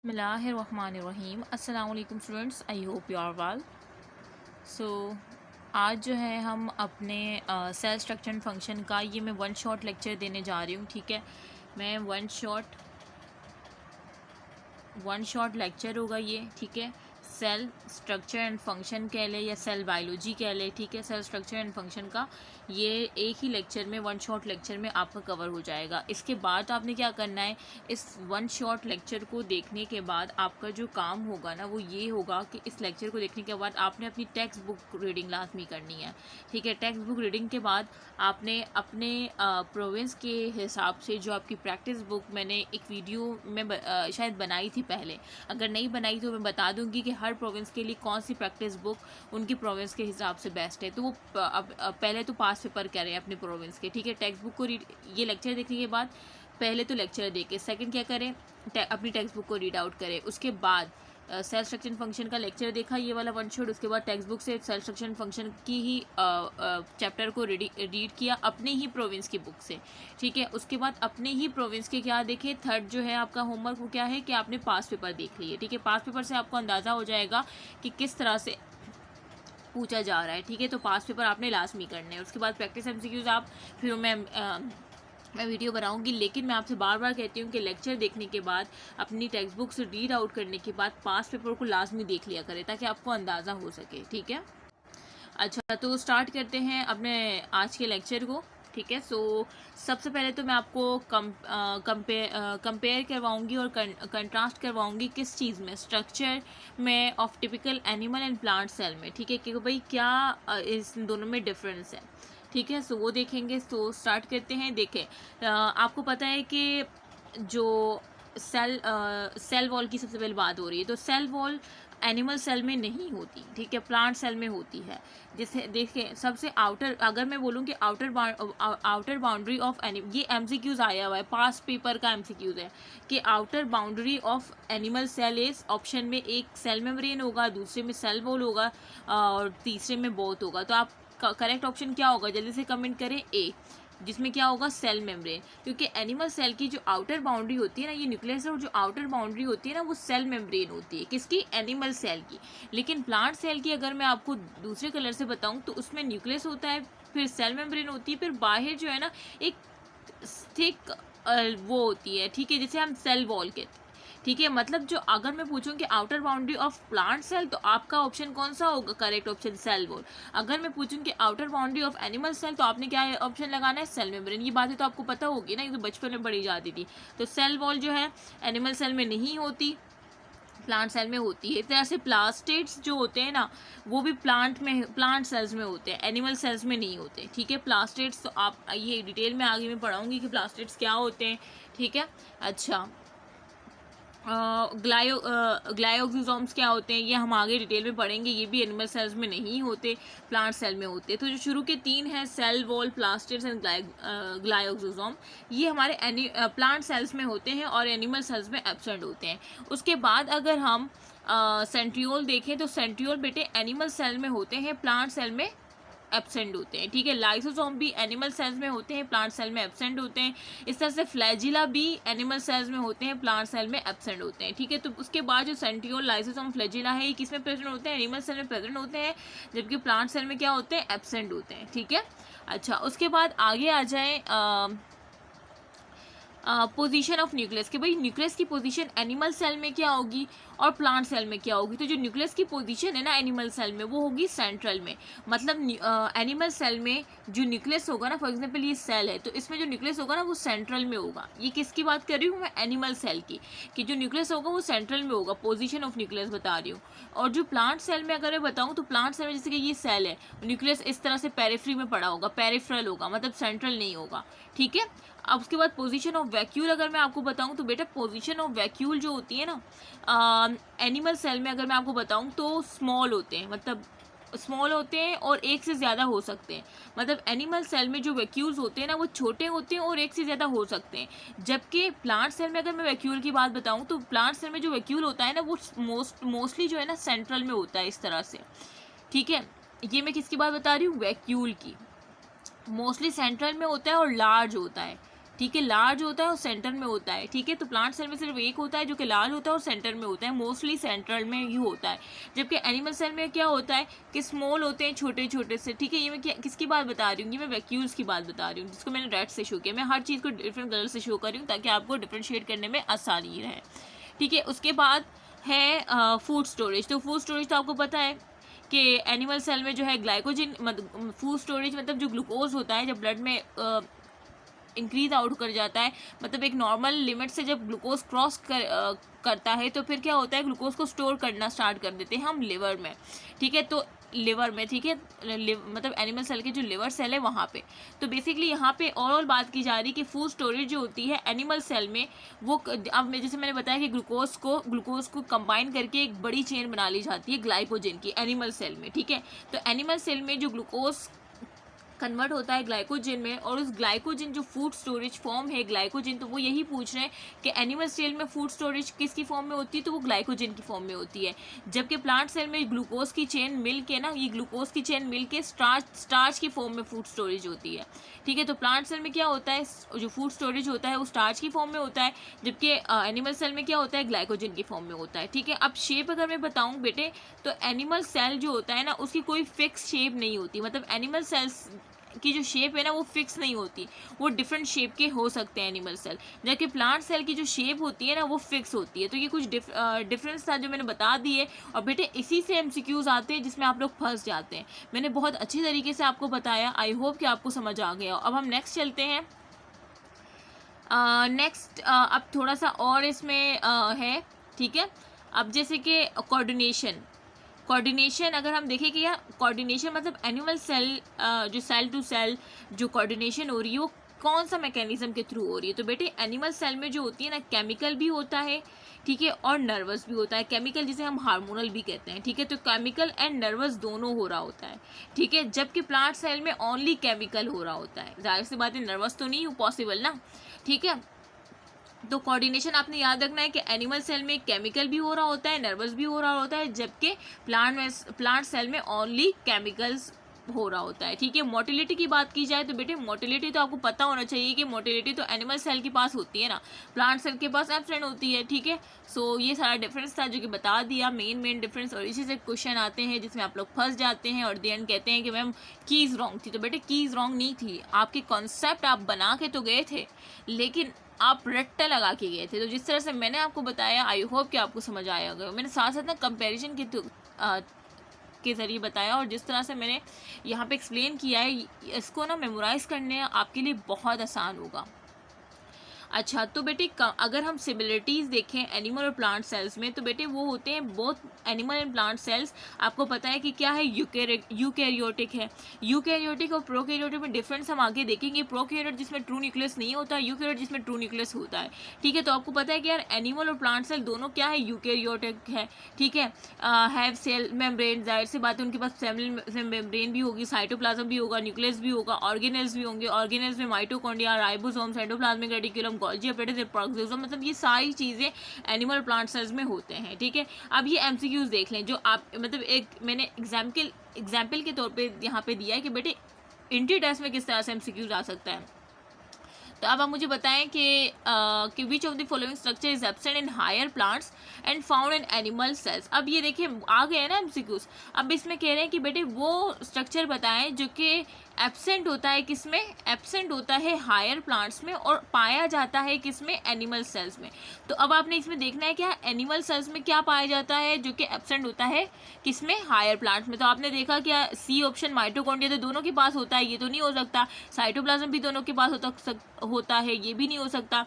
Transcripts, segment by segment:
बिस्मिल्लाहिर्रहमानिर्रहीम। अस्सलाम वालेकुम students, I hope you are well. So आज जो है हम अपने सेल स्ट्रक्चर एंड फंक्शन का ये मैं वन शॉट लेक्चर देने जा रही हूँ। ठीक है, मैं वन शॉट लेक्चर होगा ये। ठीक है, सेल स्ट्रक्चर एंड फंक्शन कह ले या सेल बायोलॉजी कह ले। ठीक है, सेल स्ट्रक्चर एंड फंक्शन का ये एक ही लेक्चर में, वन शॉट लेक्चर में आपका कवर हो जाएगा। इसके बाद आपने क्या करना है, इस वन शॉट लेक्चर को देखने के बाद आपका जो काम होगा ना वो ये होगा कि इस लेक्चर को देखने के बाद आपने अपनी टेक्स्ट बुक रीडिंग लाजमी करनी है। ठीक है, टेक्स्ट बुक रीडिंग के बाद आपने अपने प्रोविंस के हिसाब से जो आपकी प्रैक्टिस बुक, मैंने एक वीडियो में शायद बनाई थी पहले, अगर नहीं बनाई तो मैं बता दूंगी कि हर प्रोविंस के लिए कौन सी प्रैक्टिस बुक उनकी प्रोविंस के हिसाब से बेस्ट है। तो वो पहले तो पास पेपर करें अपने प्रोविंस के। ठीक है, टेक्स्ट बुक को ये लेक्चर देखने के बाद पहले तो लेक्चर देखें, सेकंड क्या करें, अपनी टेक्स्ट बुक को रीड आउट करें। उसके बाद सेल स्ट्रक्चर फंक्शन का लेक्चर देखा, ये वाला वन शॉट। उसके बाद टेक्स्ट बुक से सेल स्ट्रक्चर फंक्शन की ही चैप्टर को रीड किया अपने ही प्रोविंस की बुक से। ठीक है, उसके बाद अपने ही प्रोविंस के क्या देखे, थर्ड जो है आपका होमवर्क वो क्या है कि आपने पास पेपर देख लिए। ठीक है, पास पेपर से आपको अंदाज़ा हो जाएगा कि किस तरह से पूछा जा रहा है। ठीक है, तो पास पेपर आपने लाजमी करने हैं। उसके बाद प्रैक्टिस एमसीक्यूज आप फिर मैं वीडियो बनाऊंगी, लेकिन मैं आपसे बार बार कहती हूँ कि लेक्चर देखने के बाद अपनी टेक्स्ट बुक से रीड आउट करने के बाद पास पेपर को लाजमी देख लिया करें ताकि आपको अंदाज़ा हो सके। ठीक है, अच्छा तो स्टार्ट करते हैं अपने आज के लेक्चर को। ठीक है, सो सबसे पहले तो मैं आपको कंपेयर करवाऊंगी और कंट्रास्ट करवाऊंगी किस चीज़ में, स्ट्रक्चर में of typical animal and plant cell में। ठीक है, कि भाई क्या इस दोनों में डिफरेंस है। ठीक है, सो वो देखेंगे। सो स्टार्ट करते हैं। देखें, आपको पता है कि जो सेल वॉल की सबसे पहले बात हो रही है, तो सेल वॉल एनिमल सेल में नहीं होती। ठीक है, प्लांट सेल में होती है। जैसे देखिए, सबसे आउटर, अगर मैं बोलूँ कि आउटर बाउंड्री ऑफ ये एमसीक्यूज आया हुआ है, पास पेपर का एमसीक्यूज है कि outer boundary of animal cell is, option में एक सेल मेम्ब्रेन होगा, दूसरे में सेल वॉल होगा और तीसरे में बोथ होगा। तो आप करेक्ट ऑप्शन क्या होगा, जल्दी से कमेंट करें, ए, जिसमें क्या होगा, सेल मेम्ब्रेन। क्योंकि एनिमल सेल की जो आउटर बाउंड्री होती है ना, ये न्यूक्लियस है, और जो आउटर बाउंड्री होती है ना वो सेल मेम्ब्रेन होती है, किसकी, एनिमल सेल की। लेकिन प्लांट सेल की अगर मैं आपको दूसरे कलर से बताऊं तो उसमें न्यूक्लियस होता है, फिर सेल मेम्ब्रेन होती है, फिर बाहर जो है ना एक थिक वो होती है। ठीक है, जिसे हम सेल वॉल कहते हैं। ठीक है, मतलब जो अगर मैं पूछूं कि outer boundary of plant cell, तो आपका ऑप्शन कौन सा होगा, करेक्ट ऑप्शन सेल वॉल। अगर मैं पूछूं कि outer boundary of animal cell, तो आपने क्या ऑप्शन लगाना है, सेल मेम्ब्रेन। ये बातें तो आपको पता होगी ना, ये तो बचपन में पढ़ी जाती थी। तो सेल वॉल जो है एनिमल सेल में नहीं होती, प्लांट सेल में होती है। इस तरह से प्लास्टेट्स जो होते हैं ना वो भी प्लांट सेल्स में होते हैं, एनिमल सेल्स में नहीं होते। ठीक है, प्लास्टेट्स तो आप ये डिटेल में आगे मैं पढ़ाऊंगी कि प्लास्टेट्स क्या होते हैं। ठीक है, अच्छा ग्लायोक्सिजोम्स क्या होते हैं ये हम आगे डिटेल में पढ़ेंगे, ये भी एनिमल सेल्स में नहीं होते, प्लांट सेल में होते। तो जो शुरू के तीन हैं, सेल वॉल, प्लास्टिड्स एंड ग्लायोक्सिजोम, ये हमारे प्लांट सेल्स में होते हैं और एनिमल सेल्स में एब्सेंट होते हैं। उसके बाद अगर हम सेंट्रियोल देखें तो सेंट्रियोल बेटे एनिमल सेल में होते हैं, प्लांट सेल में एब्सेंट होते हैं। ठीक है, लाइसोसोम भी एनिमल सेल्स में होते हैं, प्लांट सेल में एब्सेंट होते हैं। इस तरह से फ्लैजिला भी एनिमल सेल्स में होते हैं, प्लांट सेल में एब्सेंट होते हैं। ठीक है, तो उसके बाद जो सेंट्रियोल, लाइसोसोम, फ्लैजिला है, ये किस में प्रेजेंट होते हैं, एनिमल सेल में प्रेजेंट होते हैं, जबकि प्लांट सेल में क्या होते हैं, एब्सेंट होते हैं। ठीक है, अच्छा उसके बाद आगे आ जाए पोजीशन ऑफ न्यूक्लियस, कि भाई न्यूक्लियस की पोजीशन एनिमल सेल में क्या होगी और प्लांट सेल में क्या होगी। तो जो न्यूक्लियस की पोजीशन है ना एनिमल सेल में, वो होगी सेंट्रल में। मतलब एनिमल सेल में जो न्यूक्लियस होगा ना, फॉर एग्जांपल ये सेल है, तो इसमें जो न्यूक्लियस होगा ना वो सेंट्रल में होगा। ये किसकी बात कर रही हूँ मैं, एनिमल सेल की, कि जो न्यूक्लियस होगा वो सेंट्रल में होगा, पोजिशन ऑफ न्यूक्लियस बता रही हूँ। और जो प्लांट सेल में अगर मैं बताऊँ तो प्लांट सेल में जैसे कि ये सेल है, न्यूक्लियस इस तरह से पेरिफ्री में पड़ा होगा, पेरिफेरल होगा, मतलब सेंट्रल नहीं होगा। ठीक है, अब उसके बाद पोजीशन ऑफ वैक्यूल अगर मैं आपको बताऊं तो बेटा पोजीशन ऑफ वैक्यूल जो होती है ना एनिमल सेल में, अगर मैं आपको बताऊं तो स्मॉल होते हैं, मतलब स्मॉल होते हैं और एक से ज़्यादा हो सकते हैं। मतलब एनिमल सेल में जो वैक्यूल्स होते हैं ना वो छोटे होते हैं और एक से ज़्यादा हो सकते हैं। जबकि प्लांट सेल में अगर मैं वैक्यूल की बात बताऊं तो प्लांट सेल में जो वैक्यूल होता है ना वो मोस्टली जो है ना सेंट्रल में होता है, इस तरह से। ठीक है, ये मैं किसकी बात बता रही हूँ, वैक्यूल की। मोस्टली सेंट्रल में होता है और लार्ज होता है। ठीक है, लार्ज होता है और सेंटर में होता है। ठीक है, तो प्लांट सेल में सिर्फ एक होता है जो कि लार्ज होता है और सेंटर में होता है, मोस्टली सेंट्रल में ही होता है। जबकि एनिमल सेल में क्या होता है कि स्मॉल होते हैं, छोटे छोटे से। ठीक है, ये मैं किसकी बात बता रही हूँ, ये मैं वैक्यूल्स की बात बता रही हूँ, जिसको मैंने रेड से शो किया। मैं हर चीज़ को डिफरेंट कलर से शो कर रही हूँ ताकि आपको डिफ्रेंशिएट करने में आसानी रहे। ठीक है, उसके बाद है फूड स्टोरेज। तो फूड स्टोरेज तो आपको पता है कि एनिमल सेल में जो है ग्लाइकोजन, मतलब फूड स्टोरेज मतलब जो ग्लूकोज होता है जब ब्लड में इंक्रीज आउट कर जाता है, मतलब एक नॉर्मल लिमिट से जब ग्लूकोज क्रॉस करता है तो फिर क्या होता है, ग्लूकोज को स्टोर करना स्टार्ट कर देते हैं हम लिवर में। ठीक है, तो लिवर में, ठीक है, मतलब एनिमल सेल के जो लिवर सेल है वहाँ पे। तो बेसिकली यहाँ पे ओवरऑल बात की जा रही है कि फूड स्टोरेज जो होती है एनिमल सेल में, वो अब जैसे मैंने बताया कि ग्लूकोज को कंबाइन करके एक बड़ी चेन बना ली जाती है ग्लाइकोजन की एनिमल सेल में। ठीक है, तो एनिमल सेल में जो ग्लूकोज कन्वर्ट होता है ग्लाइकोजन में, और उस ग्लाइकोजन जो फूड स्टोरेज फॉर्म है ग्लाइकोजन, तो वो यही पूछ रहे हैं कि एनिमल सेल में फूड स्टोरेज किसकी फॉर्म में होती है, तो वो ग्लाइकोजन की फॉर्म में होती है। जबकि प्लांट सेल में ग्लूकोज की चेन मिल के ना, ये ग्लूकोज की चेन मिल के स्टार्च की फॉर्म में फूड स्टोरेज होती है। ठीक है, तो प्लांट सेल में क्या होता है, जो फूड स्टोरेज होता है वो स्टार्च की फॉर्म में होता है, जबकि एनिमल सेल में क्या होता है, ग्लाइकोजन की फॉर्म में होता है। ठीक है, अब शेप अगर मैं बताऊँ बेटे, तो एनिमल सेल जो होता है ना उसकी कोई फिक्स शेप नहीं होती, मतलब एनिमल सेल्स की जो शेप है ना वो फिक्स नहीं होती, वो डिफरेंट शेप के हो सकते हैं एनिमल सेल। जबकि प्लांट सेल की जो शेप होती है ना वो फिक्स होती है। तो ये कुछ डिफरेंस था जो मैंने बता दिए। और बेटे इसी से एमसीक्यूज आते हैं जिसमें आप लोग फंस जाते हैं। मैंने बहुत अच्छी तरीके से आपको बताया, आई होप कि आपको समझ आ गया। अब हम नेक्स्ट चलते हैं। नेक्स्ट अब थोड़ा सा और इसमें है। ठीक है, अब जैसे कि कोऑर्डिनेशन अगर हम देखें कि यार कोऑर्डिनेशन मतलब एनिमल सेल जो सेल टू सेल जो कोऑर्डिनेशन हो रही है वो कौन सा मैकेनिज्म के थ्रू हो रही है। तो बेटे एनिमल सेल में जो होती है ना, केमिकल भी होता है, ठीक है, और नर्वस भी होता है। केमिकल जिसे हम हार्मोनल भी कहते हैं। ठीक है, तो केमिकल एंड नर्वस दोनों हो रहा होता है। ठीक है, जबकि प्लांट सेल में ओनली केमिकल हो रहा होता है। जाहिर सी बात है नर्वस तो नहीं पॉसिबल ना। ठीक है, तो कोऑर्डिनेशन आपने याद रखना है कि एनिमल सेल में केमिकल भी हो रहा होता है, नर्वस भी हो रहा होता है, जबकि प्लांट सेल में ओनली केमिकल्स हो रहा होता है। ठीक है, मोटिलिटी की बात की जाए तो बेटे मोटिलिटी तो आपको पता होना चाहिए कि मोटिलिटी तो एनिमल सेल के पास होती है ना, प्लांट सेल के पास एब्सेंट होती है। ठीक है, सो ये सारा डिफरेंस था जो कि बता दिया, मेन डिफरेंस। और इसी से क्वेश्चन आते हैं जिसमें आप लोग फंस जाते हैं और द एंड कहते हैं कि मैम कीज़ रॉन्ग थी। तो बेटे कीज़ रॉन्ग नहीं थी, आपके कॉन्सेप्ट आप बना के तो गए थे लेकिन आप रट्टा लगा के गए थे। तो जिस तरह से मैंने आपको बताया आई होप कि आपको समझ आया होगा। मैंने साथ साथ ना कंपैरिजन के ज़रिए बताया, और जिस तरह से मैंने यहाँ पे एक्सप्लेन किया है इसको ना मेमोराइज़ करने आपके लिए बहुत आसान होगा। अच्छा, तो बेटे अगर हम सिमिलरिटीज़ देखें एनिमल और प्लांट सेल्स में, तो बेटे वो होते हैं both animal and plant cells. आपको पता है कि क्या है, यूकैरियोटिक है। यूकैरियोटिक और प्रोकैरियोटिक में डिफरेंस हम आगे देखेंगे। प्रोकैरियोट जिसमें ट्रू न्यूक्लियस नहीं होता, यूकैरियोट जिसमें ट्रू न्यूक्लियस होता है। ठीक है, तो आपको पता है कि यार एनिमल और प्लांट सेल दोनों क्या है, यूकैरियोटिक है। ठीक है, हैव सेल मेम्ब्रेन, जाहिर सी बात है उनके पास सेल मेम्ब्रेन भी होगी, साइटोप्लाज्म भी होगा, न्यूक्लियस भी होगा, ऑर्गेनेल्स भी होंगे। ऑर्गेनेल्स में mitochondria, ribosome, cytoplasmic reticulum, Golgi apparatus, प्रोक्सोसोम, मतलब ये सारी चीज़ें एनिमल प्लांट सेल्स में होते हैं। ठीक है, अब ये एमसीक्यूज देख लें जो आप मतलब एक मैंने एग्जाम्पल के तौर पे यहाँ पे दिया है कि बेटे इंट्री टेस्ट में किस तरह से एमसीक्यूज आ सकता है। तो अब आप मुझे बताएं कि which of the following structure is absent in higher plants and found in animal cells. अब ये देखिए आ गए हैं ना एमसीक्यूज। अब इसमें कह रहे हैं कि बेटे वो स्ट्रक्चर बताएं जो कि एब्सेंट होता है, किसमें एब्सेंट होता है, हायर प्लांट्स में, और पाया जाता है किसमें, एनिमल सेल्स में। तो अब आपने इसमें देखना है क्या एनिमल सेल्स में क्या पाया जाता है जो कि एब्सेंट होता है किसमें, हायर प्लांट्स में। तो आपने देखा क्या सी ऑप्शन माइटोकॉन्ड्रिया तो दोनों के पास होता है, ये तो नहीं हो सकता। साइटोप्लाज्म भी दोनों के पास होता है, ये भी नहीं हो सकता।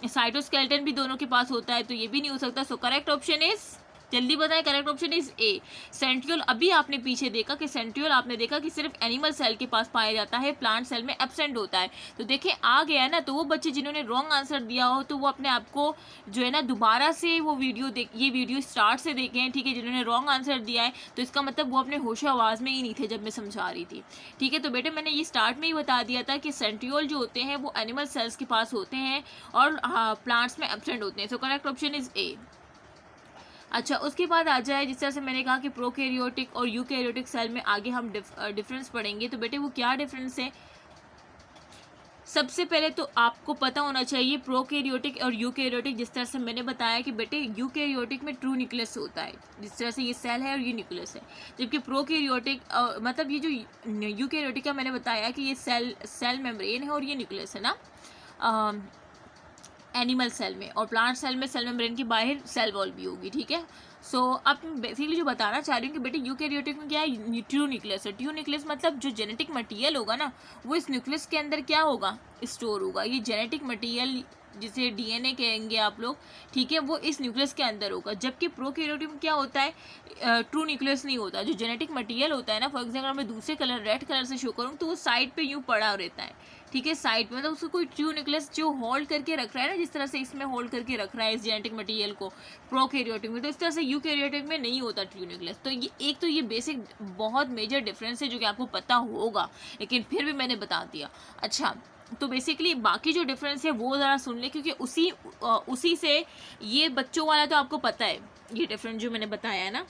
साइटोस्केलेटन भी दोनों के पास होता है, तो ये भी नहीं हो सकता। सो करेक्ट ऑप्शन इज, जल्दी बताएं, correct option is a, centriole. अभी आपने पीछे देखा कि सेंट्रियोल आपने देखा कि सिर्फ एनिमल सेल के पास पाया जाता है, प्लांट सेल में एब्सेंट होता है। तो देखिए आ गया ना। तो वो बच्चे जिन्होंने रॉन्ग आंसर दिया हो तो वो अपने आप को जो है ना दोबारा से वो ये वीडियो स्टार्ट से देखें। ठीक है, जिन्होंने रॉन्ग आंसर दिया है तो इसका मतलब वो अपने होशो आवाज़ में ही नहीं थे जब मैं समझा रही थी। ठीक है, तो बेटे मैंने ये स्टार्ट में ही बता दिया था कि सेंट्रियोल जो होते हैं वो एनिमल सेल्स के पास होते हैं और प्लांट्स में एब्सेंट होते हैं। So correct option is a. अच्छा, उसके बाद आ जाए जिस तरह से मैंने कहा कि प्रोकैरियोटिक और यूकैरियोटिक सेल में आगे हम डिफरेंस पढ़ेंगे। तो बेटे वो क्या डिफरेंस है, सबसे पहले तो आपको पता होना चाहिए प्रोकैरियोटिक और यूकैरियोटिक। जिस तरह से मैंने बताया कि बेटे यूकैरियोटिक में ट्रू न्यूक्लियस होता है, जिस तरह से ये सेल है और ये न्यूक्लियस है, जबकि प्रोकैरियोटिक मतलब ये जो यूकैरियोटिक का मैंने बताया कि ये सेल मेम्ब्रेन है और ये न्यूक्लियस है ना एनिमल सेल में, और प्लांट सेल में सेल मेम्ब्रेन के बाहर सेल वॉल भी होगी, ठीक है। सो अब बेसिकली जो बताना चाह रही हूँ कि बेटे यूकैरियोटिक में क्या है, ट्रू न्यूक्लियस है। ट्रू न्यूक्लियस मतलब जो जेनेटिक मटेरियल होगा ना वो इस न्यूक्लियस के अंदर क्या होगा, स्टोर होगा। ये जेनेटिक मटेरियल जिसे डीएनए कहेंगे आप लोग, ठीक है, वो इस न्यूक्लियस के अंदर होगा। जबकि प्रोकैरियोटिक में क्या होता है, ट्रू न्यूक्लियस नहीं होता। जो जेनेटिक मटेरियल होता है ना, फॉर एग्जाम्पल मैं दूसरे कलर रेड कलर से शो करूँ तो वो साइड पे यूँ पड़ा रहता है, ठीक है, साइड पे, मतलब उसको कोई ट्रू न्यूक्लियस जो होल्ड करके रख रहा है ना, जिस तरह से इसमें होल्ड करके रख रहा है इस जेनेटिक मटेरियल को प्रोकैरियोटिक में, तो इस तरह से यूकैरियोटिक में नहीं होता ट्रू न्यूक्लियस। तो ये एक तो ये बेसिक बहुत मेजर डिफरेंस है जो कि आपको पता होगा, लेकिन फिर भी मैंने बता दिया। अच्छा, तो बेसिकली बाकी जो डिफरेंस है वो ज़रा सुन ले, क्योंकि उसी से ये बच्चों वाला तो आपको पता है, ये डिफरेंस जो मैंने बताया है ना,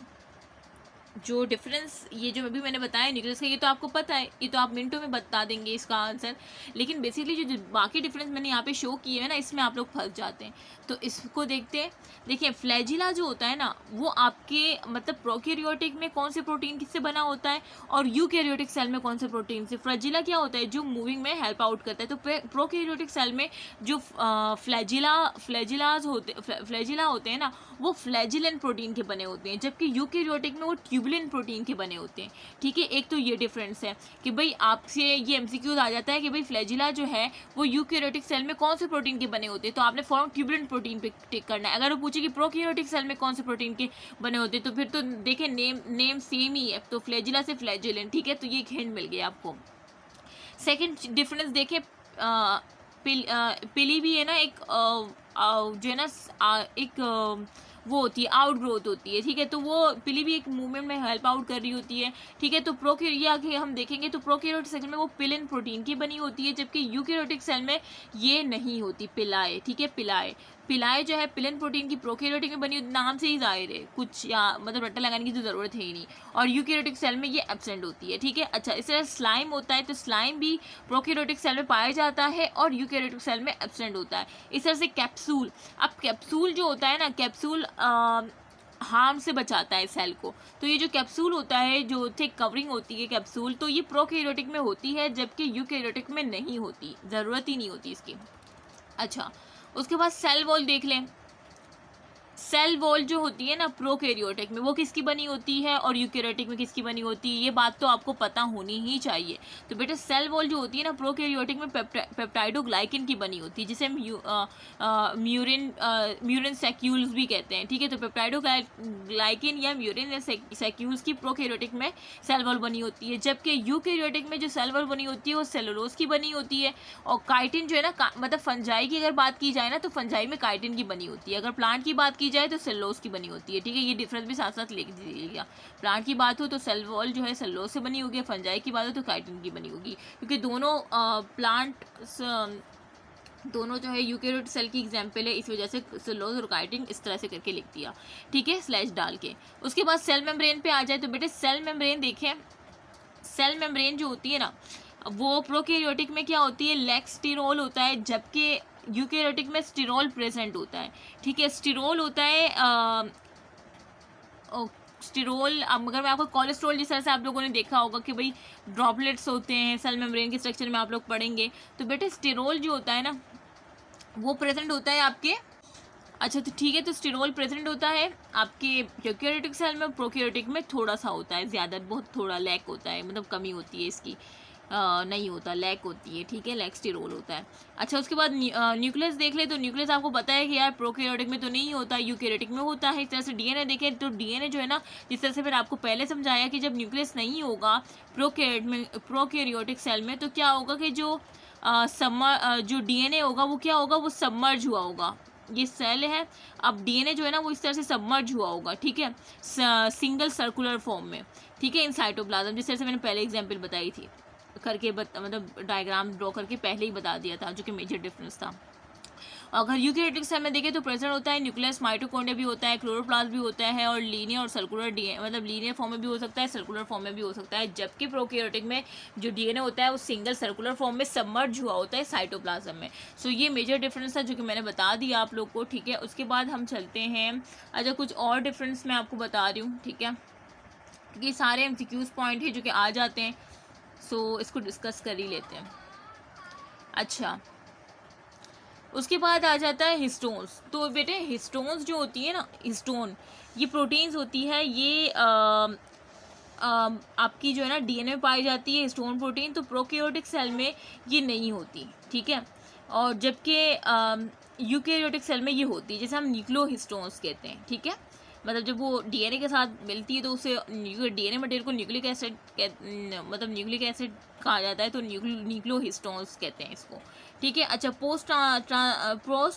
जो डिफरेंस ये जो अभी मैंने बताया न्यूक्लियस का, ये तो आपको पता है, ये तो आप मिनटों में बता देंगे इसका आंसर। लेकिन बेसिकली जो बाकी डिफरेंस मैंने यहाँ पे शो किए हैं ना, इसमें आप लोग फंस जाते हैं। तो इसको देखते हैं। देखिए फ्लैजिला जो होता है ना, वो आपके मतलब प्रोकैरियोटिक में कौन से प्रोटीन किससे बना होता है और यूकैरियोटिक सेल में कौन से प्रोटीन से। फ्लैजिला क्या होता है, जो मूविंग में हेल्प आउट करता है। तो प्रोकैरियोटिक सेल में जो फ्लैजिला होते हैं ना, वो फ्लैजिलन प्रोटीन के बने होते हैं, जबकि यूकैरियोटिक में वो ट्यूबुलिन प्रोटीन के बने होते हैं, ठीक है। एक तो ये डिफरेंस है कि भाई आपसे ये एमसीक्यूज आ जाता है कि भाई फ्लैजिला जो है वो यूकैरियोटिक सेल में कौन से प्रोटीन के बने होते हैं, तो आपने फॉर्म ट्यूबुलिन प्रोटीन पे टिक करना है। अगर वो पूछे कि प्रोकैरियोटिक सेल में कौन से प्रोटीन के बने होते हैं, तो फिर तो देखें नेम सेम ही है, तो फ्लैजिला से फ्लैजिलन, ठीक है। तो ये एक हिंट मिल गया आपको। सेकेंड डिफरेंस देखें, पिली भी है ना, एक जो है ना एक वो होती है, आउट ग्रोथ होती है, ठीक है। तो वो पिली भी एक मूवमेंट में हेल्प आउट कर रही होती है, ठीक है। तो प्रोकैरिया के हम देखेंगे तो प्रोकैरियोटिक सेल में वो पिलिन प्रोटीन की बनी होती है, जबकि यूकैरियोटिक सेल में ये नहीं होती, पिलाए, ठीक है। पिलाए जो है पिलिन प्रोटीन की प्रोकैरियोटिक में बनी, नाम से ही जाहिर है, कुछ या मतलब रट्टा लगाने की तो ज़रूरत है ही नहीं। और यूकैरियोटिक सेल में ये एब्सेंट होती है, ठीक है। अच्छा, इस तरह स्लाइम होता है, तो स्लाइम भी प्रोकैरियोटिक सेल में पाया जाता है और यूकैरियोटिक सेल में एब्सेंट होता है। इस तरह से कैप्सूल, अब कैप्सूल जो होता है ना, कैप्सूल हार्म से बचाता है सेल को। तो ये जो कैप्सूल होता है, जो थिक कवरिंग होती है कैप्सूल, तो ये प्रोकैरियोटिक में होती है, जबकि यूकैरियोटिक में नहीं होती, ज़रूरत ही नहीं होती इसकी। अच्छा, उसके बाद सेल वॉल देख लें। सेल वॉल जो होती है ना प्रोकैरियोटिक में, वो किसकी बनी होती है और यूकैरियोटिक में किसकी बनी होती है, ये बात तो आपको पता होनी ही चाहिए। तो बेटा सेल वॉल जो होती है ना प्रोकैरियोटिक में पेप्टाइडोग्लाइकिन की बनी होती है, जिसे म्यूरिन सैक्यूल्स भी कहते हैं, ठीक है। तो पेप्टाइडोग्लाइकिन या म्यूरिन सैक्यूल्स की प्रोकैरियोटिक में सेल वॉल बनी होती है, जबकि यूकैरियोटिक में जो सेल वॉल बनी होती है वो सेलुलोज की बनी होती है। और काइटिन जो है ना, मतलब फंजाई की अगर बात की जाए ना, तो फंजाई में काइटिन की बनी होती है। अगर प्लांट की बात की जाए तो सेलुलोज की बनी होती है, ठीक है। ये डिफरेंस भी साथ साथ लिख दीजिएगा। प्लांट की बात हो तो सेल वॉल जो है सेलुलोज से बनी होगी, फंजाई की बात हो तो काइटिन की बनी होगी, क्योंकि दोनों दोनों जो है यूकैरियोटिक सेल की एग्जाम्पल है, इस वजह से सेलुलोज और काइटिन इस तरह से करके लिख दिया, ठीक है, स्लैश डाल के। उसके बाद सेल मेम्ब्रेन पे आ जाए तो बेटे सेल मेम्ब्रेन देखें। सेल मेम्ब्रेन जो होती है ना, वो प्रोकैरियोटिक में क्या होती है, लेक्स्टिरोल होता है, जबकि यूकैरियोटिक में स्टिरोल प्रेजेंट होता है, ठीक है। स्टिरोल होता है स्टिरोल, अगर मैं आपको कोलेस्ट्रॉल जिस तरह से आप लोगों ने देखा होगा कि भाई ड्रॉपलेट्स होते हैं सेल मेम्ब्रेन के स्ट्रक्चर में, आप लोग पढ़ेंगे। तो बेटे स्टिरोल जो होता है ना, वो प्रेजेंट होता है आपके, अच्छा तो ठीक है, तो स्टिरोल प्रेजेंट होता है आपके यूकैरियोटिक सेल में, प्रोकैरियोटिक में थोड़ा सा होता है, ज़्यादा बहुत थोड़ा लैक होता है, मतलब कमी होती है इसकी, नहीं होता, लैक होती है, ठीक है, लैक स्टिरोल होता है। अच्छा, उसके बाद न्यूक्लियस देख ले। तो न्यूक्लियस आपको पता है कि यार प्रोकैरियोटिक में तो नहीं होता, यूकैरियोटिक में होता है। इस तरह से डीएनए देखें तो डीएनए जो है ना, जिस तरह से फिर आपको पहले समझाया कि जब न्यूक्लियस नहीं होगा प्रोकैरियोटिक सेल में, तो क्या होगा कि जो जो डीएनए होगा वो क्या होगा, वो सबमर्ज हुआ होगा। ये सेल है, अब डीएनए जो है ना वो इस तरह से सबमर्ज हुआ होगा, ठीक है, सिंगल सर्कुलर फॉर्म में, ठीक है, इन साइटोप्लाज्म, जिस तरह से मैंने पहले एग्जांपल बताई थी करके मतलब डायग्राम ड्रॉ करके पहले ही बता दिया था, जो कि मेजर डिफरेंस था। अगर यूकेरियोटिक सेल में देखें तो प्रेजेंट होता है न्यूक्लियस, माइटोकॉन्ड्रिया भी होता है, क्लोरोप्लास्ट भी होता है, और लीनियर और सर्कुलर डीएनए, मतलब लीनियर फॉर्म में भी हो सकता है, सर्कुलर फॉर्म में भी हो सकता है। जबकि प्रोकैरियोटिक में जो डीएनए होता है वो सिंगल सर्कुलर फॉर्म में सबमर्ज हुआ होता है साइटोप्लाज्म में। सो ये मेजर डिफरेंस था जो कि मैंने बता दिया आप लोग को, ठीक है। उसके बाद हम चलते हैं, अच्छा कुछ और डिफरेंस मैं आपको बता रही हूँ, ठीक है, ये सारे एमसीक्यूज पॉइंट है जो कि आ जाते हैं, सो इसको डिस्कस कर ही लेते हैं। अच्छा, उसके बाद आ जाता है हिस्टोन्स। तो बेटे हिस्टोन्स जो होती है ना, हिस्टोन ये प्रोटीन्स होती है, ये आपकी जो है ना डीएनए में पाई जाती है हिस्टोन प्रोटीन। तो प्रोकैरियोटिक सेल में ये नहीं होती, ठीक है, और जबकि यूकैरियोटिक सेल में ये होती है, जैसे हम न्यूक्लियोहिस्टोन्स कहते हैं, ठीक है। मतलब जब वो डीएनए के साथ मिलती है तो उसे डीएनए मटेरियल को न्यूक्लिक एसिड मतलब न्यूक्लिक एसिड कहा जाता है, तो न्यूक्लियोहिस्टोन्स कहते हैं इसको, ठीक है। अच्छा, पोस्ट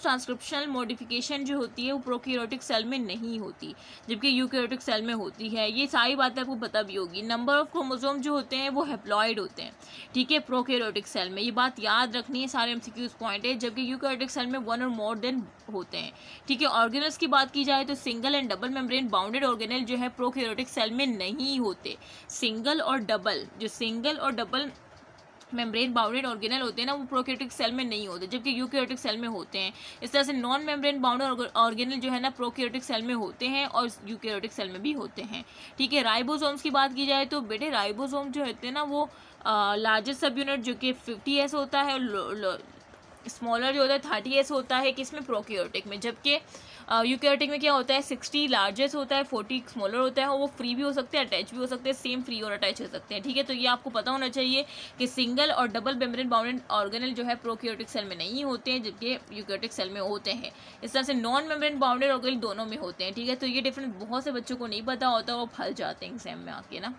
ट्रांसक्रिप्शनल मॉडिफिकेशन जो होती है वो प्रोकैरियोटिक सेल में नहीं होती, जबकि यूकैरियोटिक सेल में होती है। ये सारी बातें आपको पता भी होगी। नंबर ऑफ क्रोमोसोम जो होते हैं वो हैप्लॉइड होते हैं, ठीक है, प्रोकैरियोटिक सेल में। ये बात याद रखनी है, सारे एमसीक्यूज पॉइंट है। जबकि यूकैरियोटिक सेल में वन और मोर देन होते हैं, ठीक है। ऑर्गेनल्स की बात की जाए तो single and double membrane bounded organelle जो है प्रोकैरियोटिक सेल में नहीं होते। सिंगल और डबल, जो सिंगल और डबल मेम्ब्रेन बाउंडेड ऑर्गेनल होते हैं ना, वो प्रोकैरियोटिक सेल में नहीं होते, जबकि यूकैरियोटिक सेल में होते हैं। इस तरह से नॉन मेम्ब्रेन बाउंडेड ऑर्गेनल जो है ना प्रोकैरियोटिक सेल में होते हैं और यूकैरियोटिक सेल में भी होते हैं, ठीक है। राइबोसोम्स की बात की जाए तो बेटे राइबोसोम जो होते हैं ना वो लार्जेस्ट सब यूनिट जो कि 50S होता है, स्मॉलर जो होता है 30S होता है, किसमें, प्रोकैरियोटिक में। जबकि यूकैरियोटिक में क्या होता है, 60 लार्जेस्ट होता है, 40 स्मॉलर होता है, और वो फ्री भी हो सकते हैं, अटैच भी हो सकते हैं, सेम फ्री और अटैच हो सकते हैं, ठीक है। तो ये आपको पता होना चाहिए कि सिंगल और डबल मेम्ब्रेन बाउंडेड ऑर्गेनल जो है प्रोकैरियोटिक सेल में नहीं होते हैं, जबकि यूकैरियोटिक सेल में होते हैं। इस तरह से नॉन मेम्ब्रेन बाउंडेड ऑर्गेनल दोनों में होते हैं, ठीक है। तो ये डिफरेंस बहुत से बच्चों को नहीं पता होता, वो फंस जाते हैं एग्जाम में आके ना।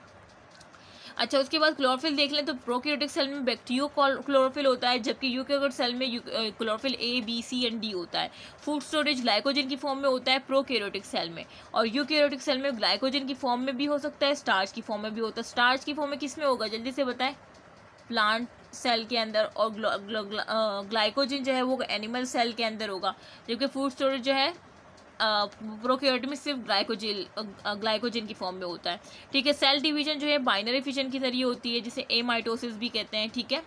अच्छा, उसके बाद क्लोरोफिल देख लें तो प्रोकैरियोटिक सेल में बैक्टीरियो क्लोरोफिल होता है, जबकि यूकैरियोटिक सेल में chlorophyll A, B, C and D होता है। फूड स्टोरेज ग्लाइकोजन की फॉर्म में होता है प्रोकैरियोटिक सेल में, और यूकैरियोटिक सेल में ग्लाइकोजन की फॉर्म में भी हो सकता है, स्टार्च की फॉर्म में भी होता है। स्टार्च की फॉर्म में किस में होगा, जल्दी से बताएं, प्लांट सेल के अंदर, और ग्लाइकोजन जो है वो एनिमल सेल के अंदर होगा, जबकि फूड स्टोरेज जो है प्रोकैरियोटिक में सिर्फ ग्लाइकोजन की फॉर्म में होता है, ठीक है। सेल डिवीजन जो है बाइनरी फिजन के जरिए होती है, जिसे एमाइटोसिस भी कहते हैं, ठीक है,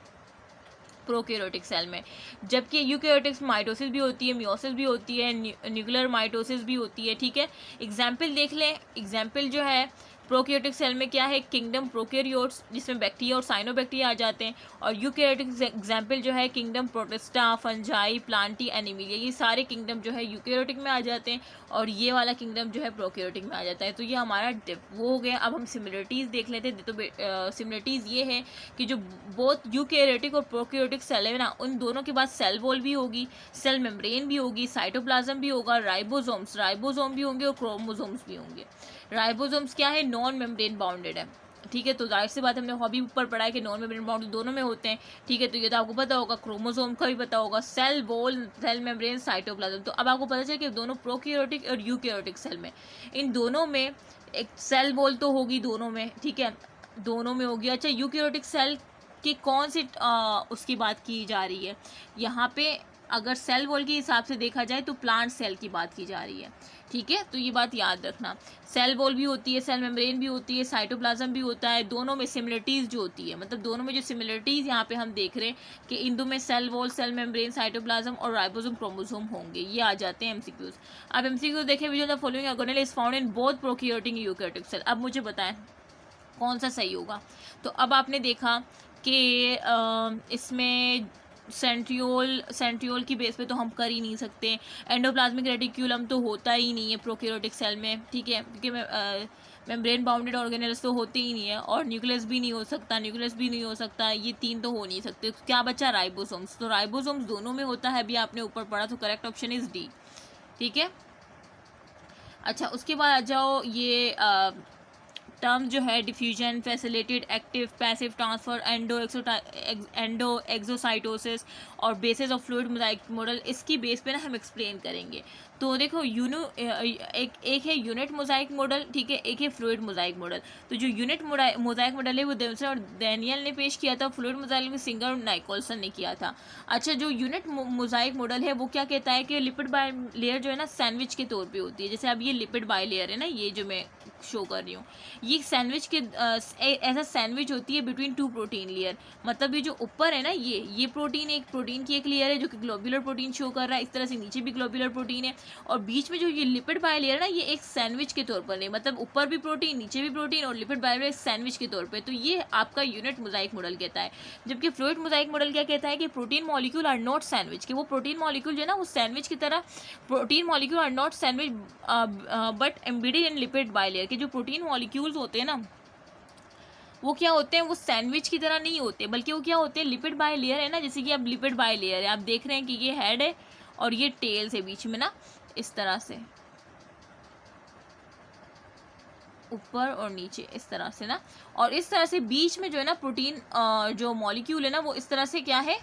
प्रोकैरियोटिक सेल में। जबकि यूकैरियोटिक्स माइटोसिस भी होती है, मियोसिस भी होती है, न्यूक्लियर माइटोसिस भी होती है, ठीक है। एग्जाम्पल देख लें, एग्जाम्पल जो है प्रोकैरियोटिक सेल में क्या है, किंगडम प्रोकैरियोट्स, जिसमें बैक्टीरिया और साइनोबैक्टीरिया आ जाते हैं, और यूकैरियोटिक एग्जाम्पल जो है kingdom protista, fungi, Plantae, Animalia, ये सारे किंगडम जो है यूकैरियोटिक में आ जाते हैं, और ये वाला किंगडम जो है प्रोकैरियोटिक में आ जाता है। तो ये हमारा वो हो गया। अब हम सिमिलरिटीज़ देख लेते हैं। तो सिमिलरिटीज़ ये है कि जो बोथ यूकैरियोटिक और प्रोकैरियोटिक सेल है ना, उन दोनों के बाद सेल वॉल भी होगी, सेल मेम्ब्रेन भी होगी, साइटोप्लाज्म भी होगा, राइबोसोम भी होंगे, और क्रोमोसोम्स भी होंगे। राइबोसोम्स क्या है, नॉन मेम्ब्रेन बाउंडेड है, ठीक है। तो जाहिर सी बात हमने हॉबी ऊपर पढ़ा है कि नॉन मेम्ब्रेन बाउंडेड दोनों में होते हैं, ठीक है। तो ये तो आपको पता होगा, क्रोमोसोम का भी पता होगा, cell wall, cell membrane, cytoplasm. तो अब आपको पता चले कि दोनों प्रोकैरियोटिक और यूकैरियोटिक सेल में, इन दोनों में एक सेल वॉल तो होगी दोनों में, ठीक है, दोनों में होगी। अच्छा, यूकैरियोटिक सेल की कौन सी उसकी बात की जा रही है यहाँ पे, अगर सेल वॉल के हिसाब से देखा जाए तो प्लांट सेल की बात की जा रही है, ठीक है। तो ये बात याद रखना, सेल वॉल भी होती है, सेल मेम्ब्रेन भी होती है, साइटोप्लाज्म भी होता है, दोनों में सिमिलरिटीज़ जो होती है, मतलब दोनों में जो सिमिलरिटीज़ यहाँ पे हम देख रहे हैं कि इन दो में cell wall, cell membrane, cytoplasm और राइबोसोम, क्रोमोसोम होंगे, ये आ जाते हैं एमसीक्यूज। अब एमसीक्यूज देखें, which of the following organelle is found in both prokaryotic eukaryotic cell. अब मुझे बताएं कौन सा सही होगा। तो अब आपने देखा कि इसमें सेंट्रियोल की बेस पे तो हम कर ही नहीं सकते, एंडोप्लाज्मिक रेटिक्यूलम तो होता ही नहीं है प्रोकैरियोटिक सेल में, ठीक है, क्योंकि मेम्ब्रेन बाउंडेड ऑर्गेनल्स तो होते ही नहीं है, और न्यूक्लियस भी नहीं हो सकता, ये तीन तो हो नहीं सकते। क्या बचा, राइबोसोम्स। तो राइबोसोम्स दोनों में होता है, अभी आपने ऊपर पढ़ा, तो करेक्ट ऑप्शन इज डी, ठीक है। अच्छा, उसके बाद आ जाओ, ये टर्म जो है diffusion, facilitated active passive transfer, endo exocytosis और basis of fluid mosaic model, इसकी बेस पे ना हम एक्सप्लेन करेंगे। तो देखो एक है यूनिट मोजाइक मॉडल, ठीक है, एक है फ्लूइड मोजाइक मॉडल। तो जो यूनिट मोजाइक मॉडल है वो डेविसन और डैनियल ने पेश किया था, फ्लूइड मोजाइक में सिंगर और नाइकोलसन ने किया था। अच्छा, जो यूनिट मोजाइक मॉडल है वो क्या कहता है कि लिपिड बाय लेयर जो है ना सैंडविच के तौर पे होती है। जैसे अब ये लिपिड बाय लेयर है ना, ये जो मैं शो कर रही हूँ, ये सैंडविच के ऐसा सैंडविच होती है बिटवीन टू प्रोटीन लेयर। मतलब ये जो ऊपर है ना, ये प्रोटीन की एक लेयर है जो कि ग्लोबुलर प्रोटीन शो कर रहा है, इस तरह से नीचे भी ग्लोबुलर प्रोटीन है, और बीच में जो ये लिपिड बाय लेयर है ना, ये एक सैंडविच के तौर पर है, मतलब ऊपर भी प्रोटीन नीचे भी प्रोटीन और लिपिड बाय लेयर सैंडविच के तौर पर। तो ये आपका यूनिट मोजाइक मॉडल कहता है। जबकि फ्लूइड मोजाइक मॉडल क्या कहता है कि protein molecule are not sandwich, कि वो प्रोटीन मॉलिक्यूल जो है ना वो सैंडविच की तरह, protein molecule are not sandwich but embedded in lipid bilayer, के जो प्रोटीन मॉलिक्यूल्स होते हैं ना वो क्या होते हैं, वो सैंडविच की तरह नहीं होते, बल्कि वो क्या होते हैं, लिपिड बाय लेयर है ना, जैसे कि अब लिपिड बाय लेयर है, आप देख रहे हैं कि ये हेड है और ये टेल्स है बीच में ना, इस तरह से ऊपर और नीचे इस तरह से ना, और इस तरह से बीच में जो है ना प्रोटीन जो मॉलिक्यूल है ना वो इस तरह से क्या है,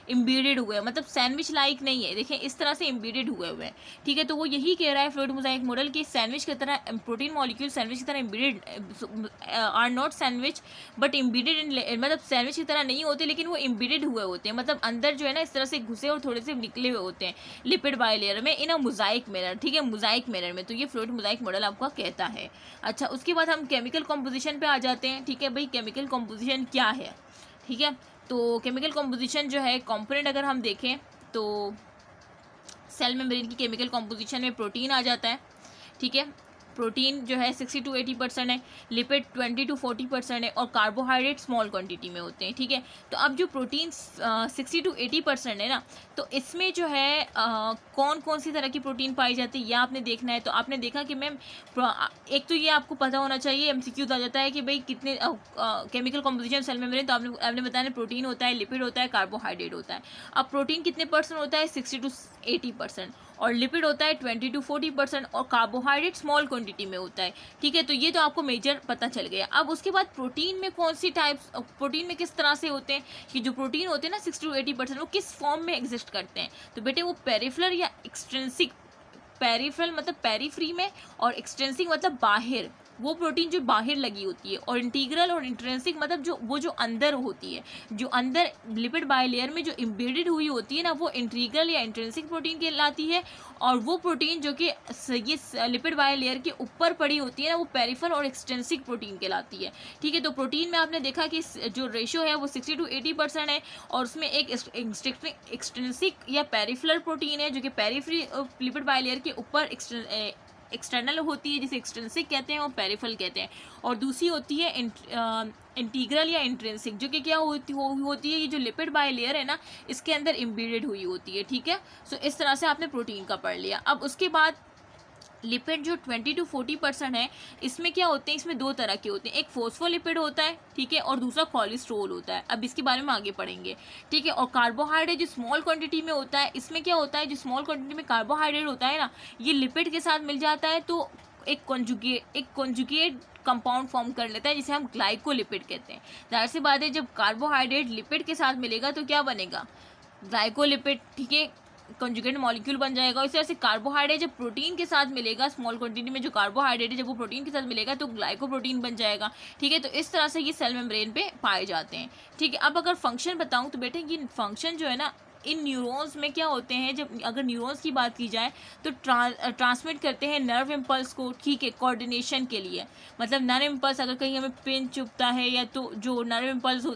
इम्बेडेड हुए हैं, मतलब सैंडविच लाइक नहीं है, देखें इस तरह से इम्बेडेड हुए हुए हैं, ठीक है। तो वो यही कह रहा है फ्लूइड मोजाइक मॉडल की सैंडविच की तरह प्रोटीन मॉलिक्यूल सैंडविच की तरह embedded are not sandwich but embedded in, मतलब सैंडविच की तरह नहीं होते लेकिन वो इम्बेडेड हुए होते हैं, मतलब अंदर जो है ना इस तरह से घुसे और थोड़े से निकले हुए होते हैं लिपिड बाय लेयर में इन अ मोजाइक मिरर, ठीक है, मोजाइक मिरर में। तो ये फ्लूइड मोजाइक मॉडल आपका कहता है। अच्छा, उसके बाद हम केमिकल कॉम्पोजिशन पे आ जाते हैं, ठीक है भाई, केमिकल कॉम्पोजिशन क्या है, ठीक है। तो केमिकल कॉम्पोजिशन जो है कंपोनेंट अगर हम देखें तो सेल मेम्ब्रेन की केमिकल कॉम्पोजिशन में प्रोटीन आ जाता है, ठीक है, प्रोटीन जो है 60 to 80% है, लिपिड 20 to 40% है और कार्बोहाइड्रेट स्मॉल क्वांटिटी में होते हैं, ठीक है। तो अब जो प्रोटीन 60 to 80% है ना, तो इसमें जो है कौन कौन सी तरह की प्रोटीन पाई जाती है यह आपने देखना है। तो आपने देखा कि मैम एक तो ये आपको पता होना चाहिए, MCQ आ जाता है कि भाई कितने केमिकल कॉम्पोजिशन सेल मेम्ब्रेन, तो आपने बताया प्रोटीन होता है, लिपिड होता है, कार्बोहाइड्रेट होता है। अब प्रोटीन कितने % होता है, 60 to 80%, और लिपिड होता है 20 to 40% और कार्बोहाइड्रेट स्मॉल क्वांटिटी में होता है, ठीक है। तो ये तो आपको मेजर पता चल गया। अब उसके बाद प्रोटीन में कौन सी टाइप्स, प्रोटीन में किस तरह से होते हैं, कि जो प्रोटीन होते हैं ना 60 to 80% वो किस फॉर्म में एग्जिस्ट करते हैं। तो बेटे वो पेरिफेरल या एक्सट्रिंसिक, पेरिफेरल मतलब पेरीफ्री में, और एक्सटेंसिक मतलब बाहर, वो प्रोटीन जो बाहर लगी होती है, और इंटीग्रल और इंट्रेंसिक मतलब जो अंदर होती है, जो अंदर लिपिड बाय लेयर में जो इम्बेडेड हुई होती है ना वो इंटीग्रल या इंट्रेंसिक प्रोटीन कहलाती है, और वो प्रोटीन जो कि ये लिपिड बाय लेयर के ऊपर पड़ी होती है ना वो पेरिफेरल और एक्सटेंसिक प्रोटीन कहलाती है, ठीक है। तो प्रोटीन में आपने देखा कि जो रेशो है वो 60 to 80% है, और उसमें एक एक्सटेंसिक या पेरिफेरल प्रोटीन है जो कि पेरीफ्री लिपिड बाय लेयर के ऊपर एक्सटर्नल होती है, जिसे एक्सटेंसिक कहते हैं और पेरिफेरल कहते हैं, और दूसरी होती है इंटीग्रल या इंट्रिंसिक, जो कि क्या होती है, ये जो लिपिड बाय लेयर है ना इसके अंदर इम्बेडेड हुई होती है, ठीक है। सो इस तरह से आपने प्रोटीन का पढ़ लिया। अब उसके बाद लिपिड जो 20 to 40% है, इसमें क्या होते हैं, इसमें दो तरह के होते हैं, एक फोस्फोलिपिड होता है, ठीक है, और दूसरा कोलेस्ट्रॉल होता है। अब इसके बारे में आगे पढ़ेंगे, ठीक है। और कार्बोहाइड्रेट जो स्मॉल क्वांटिटी में होता है, इसमें क्या होता है, जो स्मॉल क्वांटिटी में कार्बोहाइड्रेट होता है ना ये लिपिड के साथ मिल जाता है तो एक कॉन्जुगेट कंपाउंड फॉर्म कर लेता है जिसे हम ग्लाइकोलिपिड कहते हैं। जाहिर सी बात है जब कार्बोहाइड्रेट लिपिड के साथ मिलेगा तो क्या बनेगा, ग्लाइकोलिपिड, ठीक है, कंजुगेट मॉलिक्यूल बन जाएगा। इस तरह से कार्बोहाइड्रेट जब प्रोटीन के साथ मिलेगा, स्मॉल क्वांटिटी में जो कार्बोहाइड्रेट है जब वो प्रोटीन के साथ मिलेगा तो ग्लाइकोप्रोटीन बन जाएगा, ठीक है। तो इस तरह से ये सेल मेम्ब्रेन पे पाए जाते हैं, ठीक है। अब अगर फंक्शन बताऊं तो बेटे ये फंक्शन जो है ना इन न्यूरॉन्स में क्या होते हैं, जब अगर न्यूरॉन्स की बात की जाए तो ट्रांसमिट करते हैं नर्व इम्पल्स को, ठीक है, कोऑर्डिनेशन के लिए। मतलब नर्व इम्पल्स अगर कहीं हमें पेन चुभता है या तो जो नर्व इम्पल्स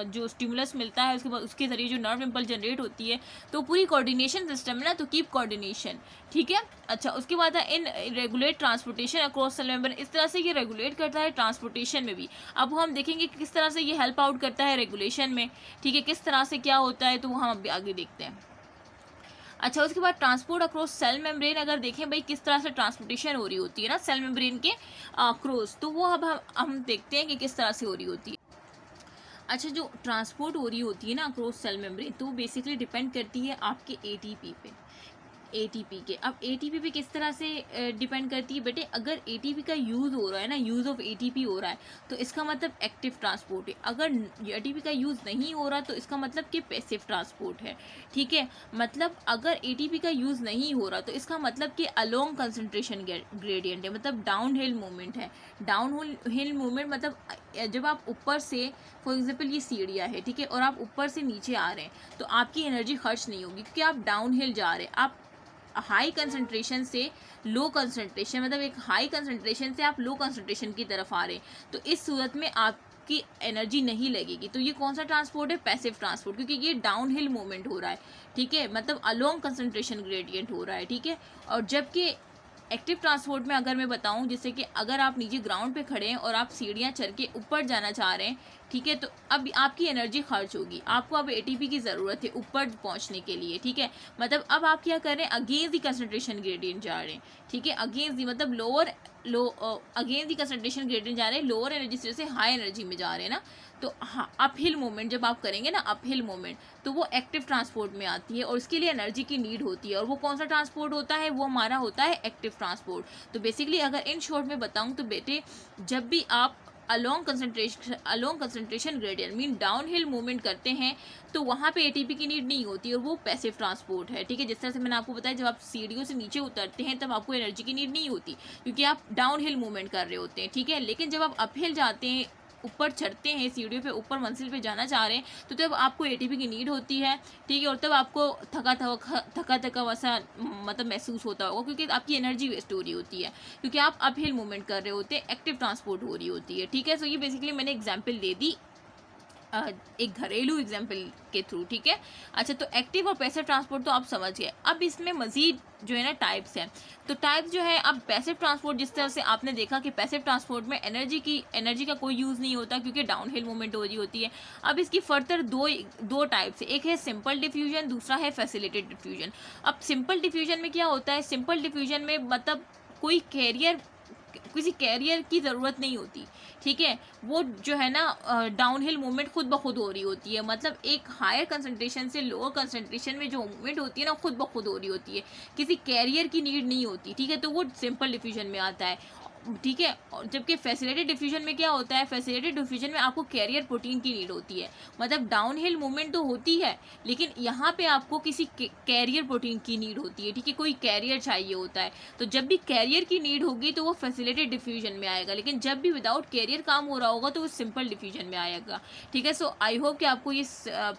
जो स्टिमुलस मिलता है उसके बाद उसके ज़रिए जो नर्व इम्पल्स जनरेट होती है तो पूरी कोऑर्डिनेशन सिस्टम है ना, तो कीप कोऑर्डिनेशन, ठीक है। अच्छा, उसके बाद है in regulate transportation across cell membrane, इस तरह से ये रेगुलेट करता है ट्रांसपोर्टेशन में भी। अब हम देखेंगे कि किस तरह से ये हेल्प आउट करता है रेगुलेशन में, ठीक है, किस तरह से क्या होता है तो हम अभी आगे देखते हैं। अच्छा, उसके बाद ट्रांसपोर्ट अक्रॉस सेल मेम्ब्रेन अगर देखें भाई किस तरह से ट्रांसपोर्टेशन हो रही होती है ना सेल मेम्ब्रेन के अक्रॉस, तो वो अब हम देखते हैं कि किस तरह से हो रही होती है। अच्छा, जो ट्रांसपोर्ट हो रही होती है ना अक्रॉस सेल मेम्ब्रेन तो वो बेसिकली डिपेंड करती है आपके ATP पे। एटीपी के। अब एटीपी पे किस तरह से डिपेंड करती है बेटे, अगर एटीपी का यूज़ हो रहा है ना, यूज़ ऑफ एटीपी हो रहा है, तो इसका मतलब एक्टिव ट्रांसपोर्ट है। अगर एटीपी का यूज़ नहीं हो रहा तो इसका मतलब कि पैसिव ट्रांसपोर्ट है। ठीक है, मतलब अगर एटीपी का यूज़ नहीं हो रहा तो इसका मतलब कि अलोंग कंसंट्रेशन ग्रेडियंट है, मतलब डाउन हिल मूवमेंट है। डाउन हिल मूवमेंट मतलब जब आप ऊपर से, फॉर एग्जाम्पल ये सीढ़ियाँ है, ठीक है, और आप ऊपर से नीचे आ रहे हैं तो आपकी एनर्जी खर्च नहीं होगी, क्योंकि आप डाउन हिल जा रहे हैं। आप हाई कंसंट्रेशन से लो कंसंट्रेशन, मतलब एक हाई कंसंट्रेशन से आप लो कंसंट्रेशन की तरफ आ रहे हैं, तो इस सूरत में आपकी एनर्जी नहीं लगेगी। तो ये कौन सा ट्रांसपोर्ट है, पैसिव ट्रांसपोर्ट, क्योंकि ये डाउन हिल मूवमेंट हो रहा है। ठीक है, मतलब अलोंग कंसंट्रेशन ग्रेडियंट हो रहा है। ठीक है, और जबकि एक्टिव ट्रांसपोर्ट में अगर मैं बताऊं, जैसे कि अगर आप नीचे ग्राउंड पे खड़े हैं और आप सीढ़ियां चढ़ के ऊपर जाना चाह रहे हैं, ठीक है, तो अब आपकी एनर्जी खर्च होगी, आपको अब एटीपी की ज़रूरत है ऊपर पहुंचने के लिए। ठीक है, मतलब अब आप क्या कर रहे हैं, अगेंस्ट दी कंसंट्रेशन ग्रेडियंट जा रहे हैं। ठीक है, अगेंस्ट दी मतलब lower against the concentration gradient जा रहे हैं, लोअर एनर्जी से हाई एनर्जी में जा रहे हैं ना। तो हाँ, अप हिल मूवमेंट जब आप करेंगे ना, अप हिल मूवमेंट, तो वो एक्टिव ट्रांसपोर्ट में आती है और उसके लिए एनर्जी की नीड होती है। और वो कौन सा ट्रांसपोर्ट होता है, वो हमारा होता है एक्टिव ट्रांसपोर्ट। तो बेसिकली अगर इन शॉर्ट में बताऊँ तो बेटे, जब भी आप along concentration gradient mean down hill movement करते हैं तो वहाँ पे एटीपी की नीड नहीं होती और वो पैसिव ट्रांसपोर्ट है। ठीक है, जिस तरह से मैंने आपको बताया, जब आप सीढ़ियों से नीचे उतरते हैं तब आपको एनर्जी की नीड नहीं होती, क्योंकि आप डाउन हिल मूवमेंट कर रहे होते हैं। ठीक है, लेकिन जब आप अपहिल जाते हैं, ऊपर चढ़ते हैं, सीढ़ियों पे ऊपर मंजिल पे जाना चाह रहे हैं, तो तब आपको एटीपी की नीड होती है। ठीक है, और तब आपको थका वैसा मतलब महसूस होता होगा, क्योंकि आपकी एनर्जी वेस्ट हो रही होती है, क्योंकि आप अपहिल मूवमेंट कर रहे होते हैं, एक्टिव ट्रांसपोर्ट हो रही होती है। ठीक है, सो ये बेसिकली मैंने एग्जाम्पल दे दी एक घरेलू एग्जाम्पल के थ्रू। ठीक है, अच्छा, तो एक्टिव और पैसिव ट्रांसपोर्ट तो आप समझ गए। अब इसमें मजीद जो है ना टाइप्स हैं, तो टाइप्स जो है, अब पैसिव ट्रांसपोर्ट जिस तरह से आपने देखा कि पैसिव ट्रांसपोर्ट में एनर्जी का कोई यूज़ नहीं होता, क्योंकि डाउन हिल मूवमेंट हो रही होती है। अब इसकी फर्दर दो टाइप्स है, एक है सिंपल डिफ्यूजन, दूसरा है फैसिलिटेड डिफ्यूजन। अब सिंपल डिफ्यूजन में क्या होता है, सिंपल डिफ्यूजन में मतलब किसी कैरियर की ज़रूरत नहीं होती। ठीक है, वो जो है ना डाउन हिल मूवमेंट खुद ब खुद हो रही होती है, मतलब एक हायर कंसंट्रेशन से लोअर कंसंट्रेशन में जो मूवमेंट होती है ना, खुद ब खुद हो रही होती है, किसी कैरियर की नीड नहीं होती। ठीक है, तो वो सिंपल डिफ्यूजन में आता है। ठीक है, और जबकि फैसिलिटेड डिफ्यूजन में क्या होता है, फैसिलिटेड डिफ्यूजन में आपको कैरियर प्रोटीन की नीड होती है, मतलब डाउन हिल मूवमेंट तो होती है लेकिन यहाँ पे आपको किसी कैरियर प्रोटीन की नीड होती है। ठीक है, कोई कैरियर चाहिए होता है, तो जब भी कैरियर की नीड होगी तो वो फैसिलिटेड डिफ्यूजन में आएगा, लेकिन जब भी विदाउट कैरियर काम हो रहा होगा तो वो सिंपल डिफ्यूजन में आएगा। ठीक है, सो आई होप कि आपको ये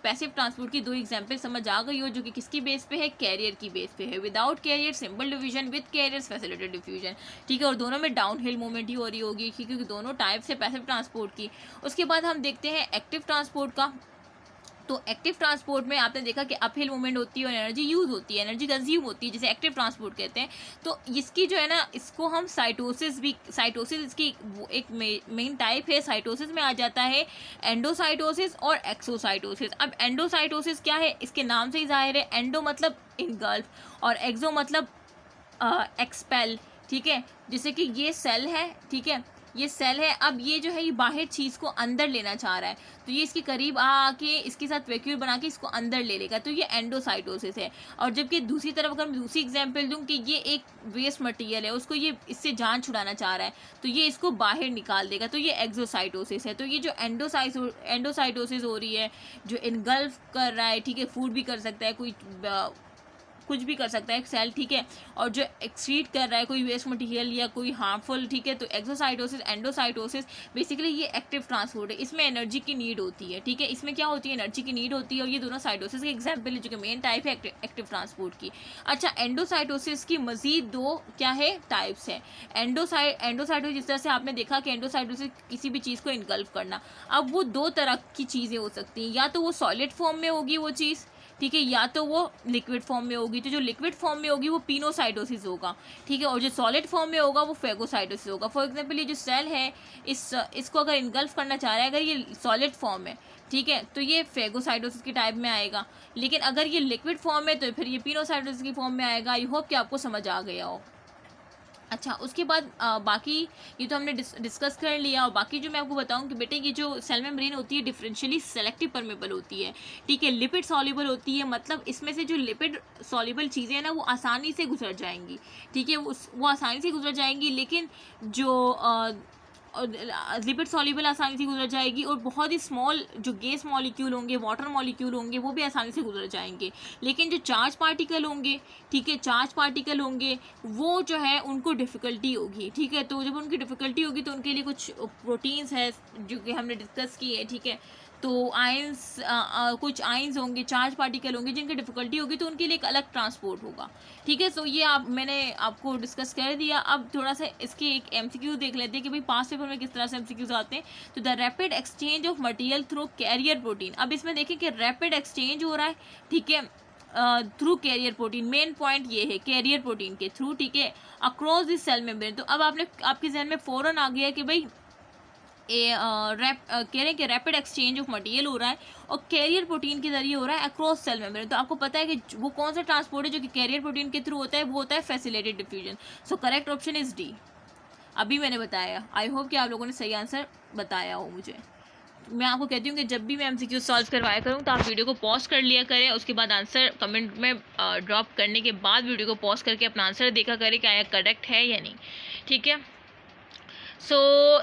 पैसिव ट्रांसपोर्ट की दो एग्जाम्पल समझ आ गई हो, जो कि किसकी बेस पे है, कैरियर की बेस पे है। Without carrier simple diffusion, with carrier facilitated diffusion. ठीक है, और दोनों में डाउन हिल मूवमेंट ही हो रही होगी, क्योंकि दोनों टाइप से पैसिव ट्रांसपोर्ट की। उसके बाद हम देखते हैं एक्टिव ट्रांसपोर्ट का। तो एक्टिव ट्रांसपोर्ट में आपने देखा कि अपहिल मूवमेंट होती है और एनर्जी यूज होती है, एनर्जी कंज्यूम होती है, जिसे एक्टिव ट्रांसपोर्ट कहते हैं। तो इसकी जो है ना, इसको हम साइटोसिस इसकी एक मेन टाइप है। साइटोसिस में आ जाता है एंडोसाइटोसिस और एक्सोसाइटोसिस। अब एंडोसाइटोसिस क्या है, इसके नाम से ही जाहिर है, एंडो मतलब इनगल्फ और एक्सो मतलब एक्सपेल। ठीक है, जैसे कि ये सेल है, ठीक है, ये सेल है, अब ये जो है ये बाहर चीज़ को अंदर लेना चाह रहा है, तो ये इसके करीब आके इसके साथ वैक्यूल बना के इसको अंदर ले लेगा, तो ये एंडोसाइटोसिस है। और जबकि दूसरी तरफ अगर मैं दूसरी एग्जांपल दूं कि ये एक वेस्ट मटेरियल है, उसको ये इससे जान छुड़ाना चाह रहा है, तो ये इसको बाहर निकाल देगा, तो ये एक्सोसाइटोसिस है। तो ये जो एंडोसाइटोसिस हो रही है, जो इनगल्फ कर रहा है, ठीक है, फूड भी कर सकता है, कोई कुछ भी कर सकता है एक सेल। ठीक है, और जो एक्सक्रीट कर रहा है कोई वेस्ट मटेरियल या कोई हार्मफुल, ठीक है, तो एक्सोसाइटोसिस एंडोसाइटोसिस बेसिकली ये एक्टिव ट्रांसपोर्ट है, इसमें एनर्जी की नीड होती है। ठीक है, इसमें क्या होती है, एनर्जी की नीड होती है, और ये दोनों साइटोसिस के एग्जाम्पल है, जो कि मेन टाइप है एक्टिव ट्रांसपोर्ट की। अच्छा, एंडोसाइटोसिस की मजीद दो क्या है टाइप्स है। एंडोसाइटोसिस जिस तरह से आपने देखा कि एंडोसाइटोसिस किसी भी चीज़ को इनगल्फ करना, अब वो दो तरह की चीज़ें हो सकती हैं, या तो वो सॉलिड फॉर्म में होगी वो चीज़, ठीक है, या तो वो लिक्विड फॉर्म में होगी। तो जो लिक्विड फॉर्म में होगी वो पिनोसाइटोसिस होगा, ठीक है, और जो सॉलिड फॉर्म में होगा वो फेगोसाइटोसिस होगा। फॉर एग्जांपल ये जो सेल है, इसको अगर इनगल्फ करना चाह रहा है, अगर ये सॉलिड फॉर्म है, ठीक है, तो ये फेगोसाइटोसिस के टाइप में आएगा, लेकिन अगर ये लिक्विड फॉर्म है तो फिर ये पिनोसाइटोसिस की फॉर्म में आएगा। आई होप कि आपको समझ आ गया हो। अच्छा, उसके बाद बाकी ये तो हमने डिस्कस कर लिया। और बाकी जो मैं आपको बताऊं कि बेटे ये जो सेल मेम्ब्रेन होती है डिफरेंशियली सेलेक्टिव परमेबल होती है, ठीक है, लिपिड सॉल्युबल होती है, मतलब इसमें से जो लिपिड सॉल्युबल चीज़ें हैं ना वो आसानी से गुजर जाएंगी, ठीक है, वो आसानी से गुजर जाएंगी। लेकिन जो लिपिड सॉल्युबल आसानी से गुजर जाएगी, और बहुत ही स्मॉल जो गैस मॉलिक्यूल होंगे, वाटर मॉलिक्यूल होंगे, वो भी आसानी से गुजर जाएंगे। लेकिन जो चार्ज पार्टिकल होंगे, ठीक है, चार्ज पार्टिकल होंगे वो जो है उनको डिफ़िकल्टी होगी, ठीक है। तो जब उनकी डिफ़िकल्टी होगी तो उनके लिए कुछ प्रोटीन्स है जो कि हमने डिस्कस की है, ठीक है। तो आयंस, कुछ आयंस होंगे, चार्ज पार्टिकल होंगे जिनकी डिफ़िकल्टी होगी, तो उनके लिए एक अलग ट्रांसपोर्ट होगा, ठीक है। सो ये मैंने आपको डिस्कस कर दिया। अब थोड़ा सा इसके एक एमसीक्यू देख लेते हैं कि भाई पास पेपर में किस तरह से एमसीक्यूज आते हैं। तो the rapid exchange of material through carrier protein, अब इसमें देखें कि रैपिड एक्सचेंज हो रहा है, ठीक है, through carrier protein. Main point ये है कैरियर प्रोटीन के थ्रू, ठीक है, अक्रॉस दिस सेल मेम्ब्रेन। तो अब आपके जहन में फ़ौरन आ गया कि भाई कह रहे हैं कि रैपिड एक्सचेंज ऑफ मटेरियल हो रहा है और कैरियर प्रोटीन के जरिए हो रहा है अक्रॉस सेल मेम्ब्रेन। तो आपको पता है कि वो कौन सा ट्रांसपोर्ट है जो कि कैरियर प्रोटीन के थ्रू होता है, वो होता है facilitated diffusion. So correct option is D. अभी मैंने बताया, आई होप कि आप लोगों ने सही आंसर बताया हो। मुझे, मैं आपको कहती हूँ कि जब भी मैं एमसीक्यू सॉल्व करवाया करूँ तो आप वीडियो को पॉज कर लिया करें, उसके बाद आंसर कमेंट में ड्रॉप करने के बाद वीडियो को पॉज करके अपना आंसर देखा करें कि आया करेक्ट है या नहीं, ठीक है। सो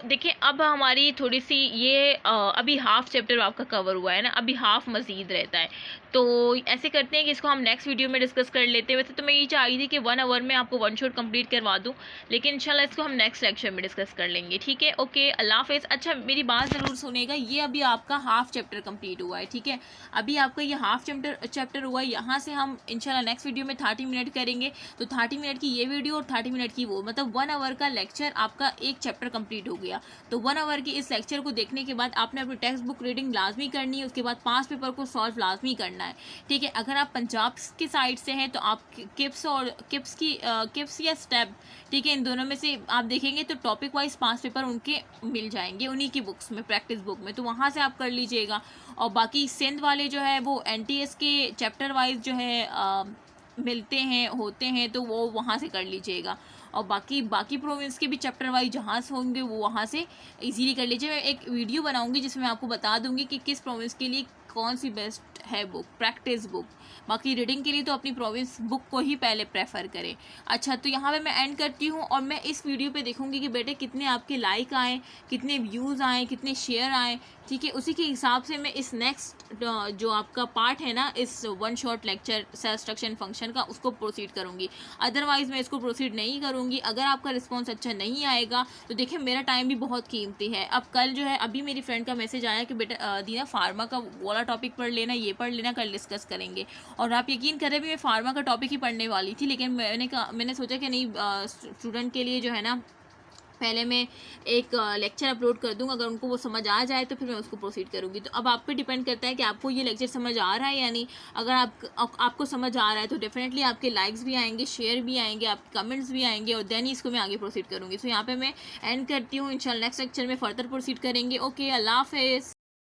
देखिए, अब हमारी थोड़ी सी ये अभी हाफ चैप्टर आपका कवर हुआ है ना, अभी हाफ मज़ीद रहता है। तो ऐसे करते हैं कि इसको हम नेक्स्ट वीडियो में डिस्कस कर लेते हैं। वैसे तो मैं ये चाह रही थी कि 1 आवर में आपको 1 शॉट कंप्लीट करवा दूं, लेकिन इंशाल्लाह इसको हम नेक्स्ट लेक्चर में डिस्कस कर लेंगे, ठीक है। ओके, अल्लाह हाफ़िज़। अच्छा, मेरी बात ज़रूर सुनेगा, ये अभी आपका हाफ चैप्टर कंप्लीट हुआ है, ठीक है। अभी आपका ये हाफ चैप्टर हुआ है, यहाँ से हम इंशाल्लाह नेक्स्ट वीडियो में 30 मिनट करेंगे। तो 30 मिनट की ये वीडियो और 30 मिनट की वो, मतलब 1 आवर का लेक्चर आपका एक चैप्टर कंप्लीट हो गया। तो 1 आवर की इस लेक्चर को देखने के बाद आपने अपनी टेक्स्ट बुक रीडिंग लाजमी करनी है, उसके बाद 5 पेपर को सॉल्व लाजमी करना है, ठीक है। अगर आप पंजाब की साइड से हैं तो आप किप्स या स्टेप, ठीक है, इन दोनों में से आप देखेंगे तो टॉपिक वाइज 5 पेपर उनके मिल जाएंगे उन्हीं की बुक्स में, प्रैक्टिस बुक में, तो वहाँ से आप कर लीजिएगा। और बाकी सिंध वाले जो है वो एनटीएस के चैप्टर वाइज जो है मिलते हैं, होते हैं, तो वो वहाँ से कर लीजिएगा। और बाकी प्रोविंस के भी चैप्टर वाइज जहाँ से होंगे वो वहाँ से इजीली कर लीजिए। मैं एक वीडियो बनाऊंगी जिसमें मैं आपको बता दूंगी कि किस प्रोविंस के लिए कौन सी बेस्ट है बुक, प्रैक्टिस बुक। बाकी रीडिंग के लिए तो अपनी प्रोविंस बुक को ही पहले प्रेफर करें। अच्छा, तो यहाँ पे मैं एंड करती हूँ और मैं इस वीडियो पे देखूँगी कि बेटे कितने आपके लाइक आए, कितने व्यूज़ आए, कितने शेयर आए, ठीक है। उसी के हिसाब से मैं इस नेक्स्ट जो आपका पार्ट है ना, इस 1 shot lecture cell structure function का, उसको प्रोसीड करूँगी। अदरवाइज़ मैं इसको प्रोसीड नहीं करूँगी। अगर आपका रिस्पॉन्स अच्छा नहीं आएगा तो देखिए मेरा टाइम भी बहुत कीमती है। अब कल जो है, अभी मेरी फ्रेंड का मैसेज आया कि बेटा दीना फार्मा का वाला टॉपिक पढ़ लेना, ये पढ़ लेना, कल डिस्कस करेंगे। और आप यकीन करें भी मैं फार्मा का टॉपिक ही पढ़ने वाली थी, लेकिन मैंने सोचा कि नहीं, स्टूडेंट के लिए जो है ना पहले मैं एक लेक्चर अपलोड कर दूंगा, अगर उनको वो समझ आ जाए तो फिर मैं उसको प्रोसीड करूँगी। तो अब आप पे डिपेंड करता है कि आपको ये लेक्चर समझ आ रहा है या नहीं। अगर आपको समझ आ रहा है तो डेफिनेटली आपके लाइक्स भी आएंगे, शेयर भी आएंगे, आपके कमेंट्स भी आएंगे, और देन ही इसको मैं आगे प्रोसीड करूँगी। तो यहाँ पे मैं एंड करती हूँ, इंशाल्लाह नेक्स्ट लेक्चर में फर्दर प्रोसीड करेंगे। ओके, अल्लाह हाफ़िज़।